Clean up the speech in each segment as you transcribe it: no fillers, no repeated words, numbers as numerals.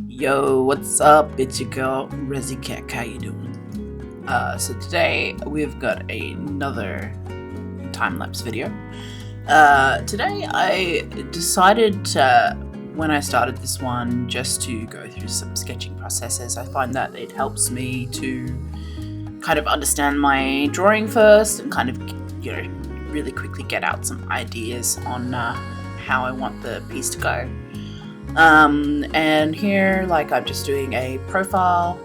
Yo, what's up? It's your girl, Residentkek. How you doing? So today we've got another time-lapse video. Today I decided when I started this one just to go through some sketching processes. I find that it helps me to kind of understand my drawing first and kind of, really quickly get out some ideas on how I want the piece to go. And here, I'm just doing a profile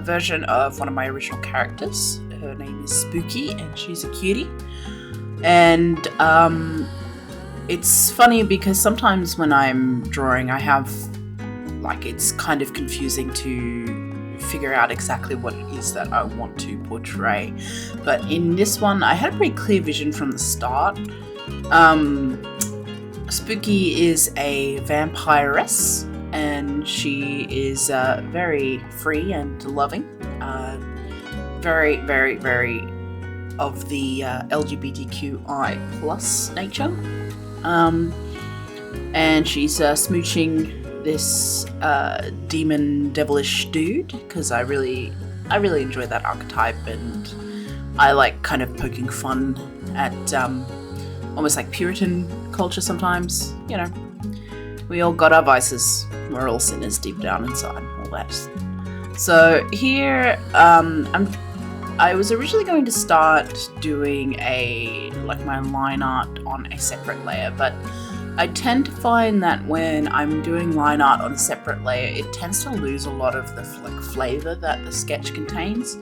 version of one of my original characters. Her name is Spooki, and she's a cutie. And it's funny because sometimes when I'm drawing, I have, it's kind of confusing to figure out exactly what it is that I want to portray. But in this one, I had a pretty clear vision from the start. Spooki is a vampiress, and she is very free and loving, very, very, very of the LGBTQI plus nature, and she's smooching this demon devilish dude because I really enjoy that archetype, and I like kind of poking fun at almost like Puritan culture sometimes. We all got our vices. We're all sinners deep down inside, all that. So here, I was originally going to start doing my line art on a separate layer, but I tend to find that when I'm doing line art on a separate layer, it tends to lose a lot of the flavor that the sketch contains.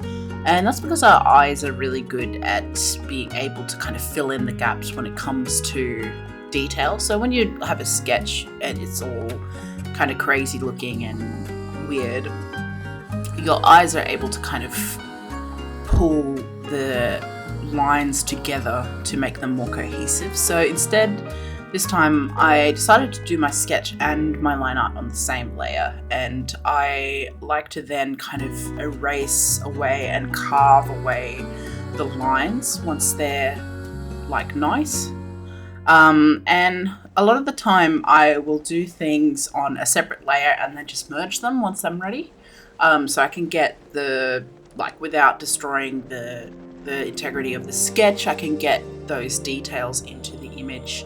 And that's because our eyes are really good at being able to kind of fill in the gaps when it comes to detail. So when you have a sketch and it's all kind of crazy looking and weird, your eyes are able to kind of pull the lines together to make them more cohesive. So instead, this time I decided to do my sketch and my line art on the same layer, and I like to then kind of erase away and carve away the lines once they're nice. And a lot of the time I will do things on a separate layer and then just merge them once I'm ready, so I can get the without destroying the integrity of the sketch, I can get those details into the image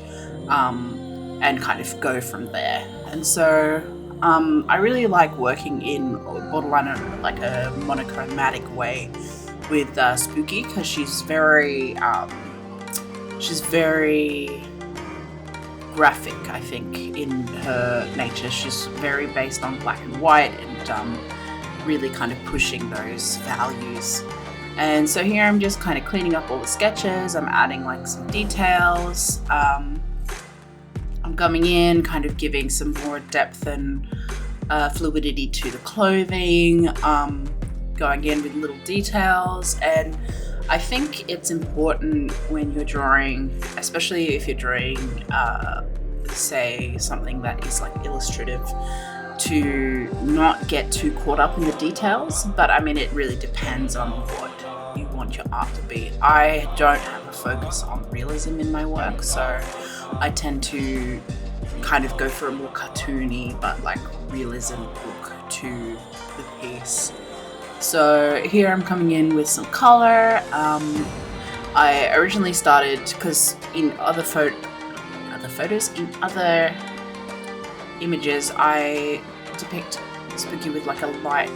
and kind of go from there. And so I really like working in borderline a monochromatic way with Spooki, because she's very graphic, I think, in her nature. She's very based on black and white and really kind of pushing those values. And so here I'm just kind of cleaning up all the sketches. I'm adding some details. I'm coming in, kind of giving some more depth and fluidity to the clothing, going in with little details. And I think it's important when you're drawing, especially if you're drawing, say, something that is illustrative, to not get too caught up in the details. But I mean, it really depends on what you want your art to be. I don't have a focus on realism in my work, so I tend to kind of go for a more cartoony but realism look to the piece. So here I'm coming in with some color. I originally started, because in other images, I depict Spooki with a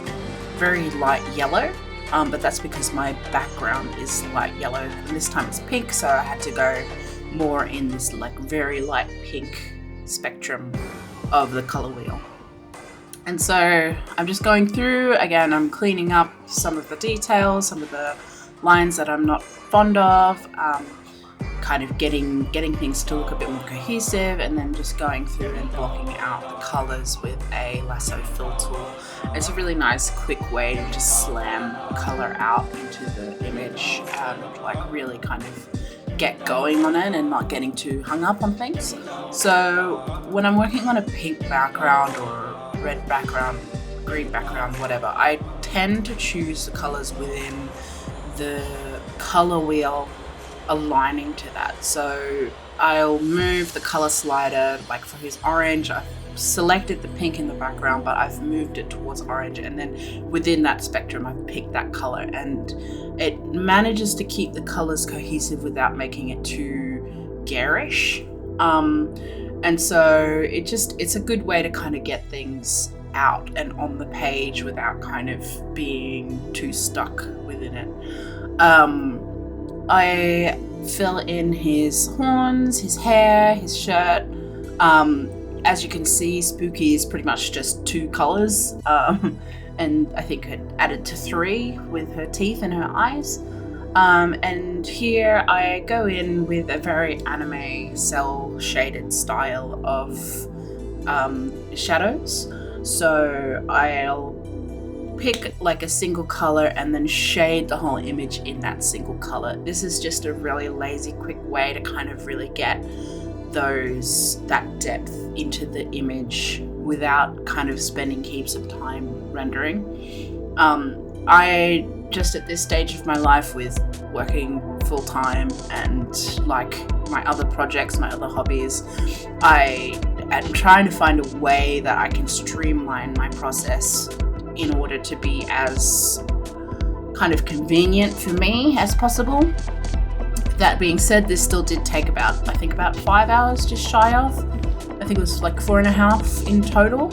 very light yellow, but that's because my background is light yellow, and this time it's pink, so I had to go more in this very light pink spectrum of the color wheel. And so I'm just going through, again, I'm cleaning up some of the details, some of the lines that I'm not fond of, kind of getting things to look a bit more cohesive, and then just going through and blocking out the colors with a lasso fill tool. It's a really nice, quick way to just slam color out into the image and really kind of get going on it and not getting too hung up on things. So when I'm working on a pink background or red background, green background, whatever, I tend to choose the colors within the color wheel aligning to that. So I'll move the color slider, for his orange, selected the pink in the background, but I've moved it towards orange, and then within that spectrum I've picked that color, and it manages to keep the colors cohesive without making it too garish. And so it's a good way to kind of get things out and on the page without kind of being too stuck within it. I fill in his horns, his hair, his shirt. As you can see, Spooki is pretty much just 2 colors, and I think it added to 3 with her teeth and her eyes. And here I go in with a very anime cell shaded style of shadows. So I'll pick like a single color and then shade the whole image in that single color. This is just a really lazy, quick way to kind of really get that depth into the image without kind of spending heaps of time rendering. I just at this stage of my life with working full time and like my other projects, my other hobbies, I am trying to find a way that I can streamline my process in order to be as kind of convenient for me as possible. That being said, this still did take about 5 hours, just shy of. I think it was like 4.5 in total.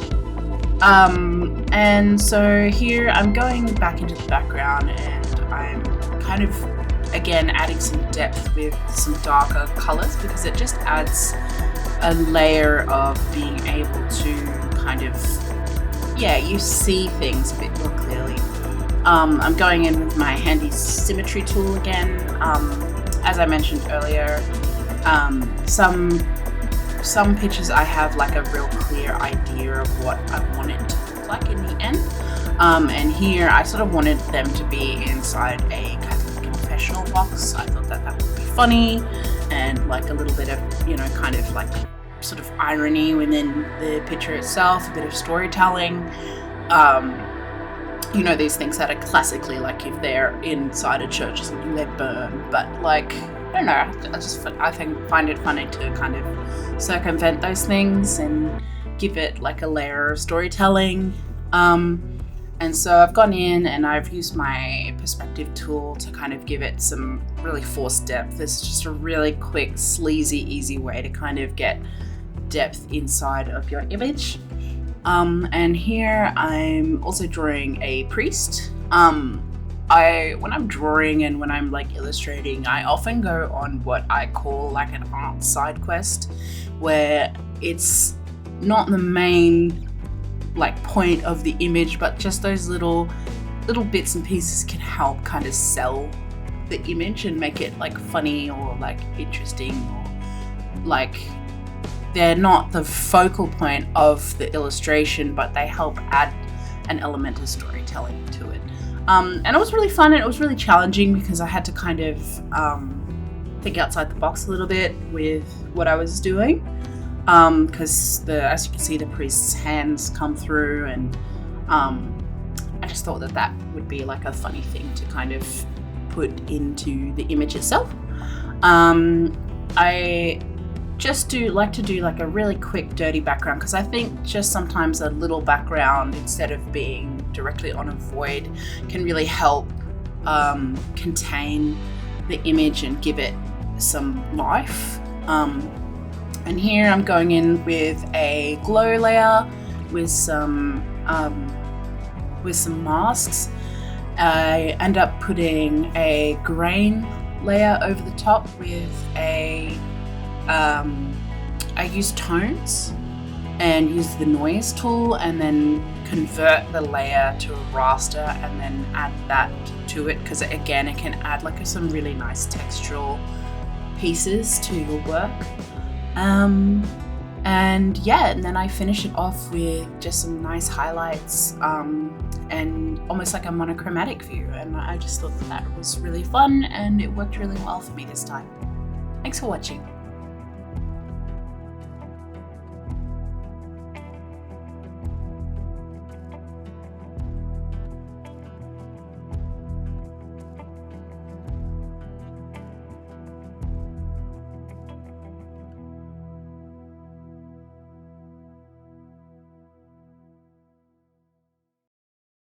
And so here I'm going back into the background and I'm kind of, again, adding some depth with some darker colors because it just adds a layer of being able to kind of, you see things a bit more clearly. I'm going in with my handy symmetry tool again. As I mentioned earlier, some pictures I have like a real clear idea of what I want it to look like in the end. And here I sort of wanted them to be inside a Catholic confessional box. I thought that would be funny and like a little bit of, kind of like sort of irony within the picture itself, a bit of storytelling. These things that are classically like if they're inside a church or something, they burn. But like, I don't know, I find it funny to kind of circumvent those things and give it like a layer of storytelling. And so I've gone in and I've used my perspective tool to kind of give it some really forced depth. It's just a really quick, sleazy, easy way to kind of get depth inside of your image. And here I'm also drawing a priest. When I'm drawing and when I'm like illustrating, I often go on what I call like an art side quest, where it's not the main like point of the image, but just those little bits and pieces can help kind of sell the image and make it like funny or like interesting, or like they're not the focal point of the illustration, but they help add an element of storytelling to it. And it was really fun and it was really challenging because I had to kind of think outside the box a little bit with what I was doing. Because as you can see, the priest's hands come through, and I just thought that would be like a funny thing to kind of put into the image itself. I just like to do like a really quick dirty background, because I think just sometimes a little background instead of being directly on a void can really help contain the image and give it some life. And here I'm going in with a glow layer with some masks. I end up putting a grain layer over the top with I use tones and use the noise tool and then convert the layer to a raster and then add that to it, because again it can add like some really nice textural pieces to your work. And then I finish it off with just some nice highlights and almost like a monochromatic view, and I just thought that was really fun and it worked really well for me this time. Thanks for watching.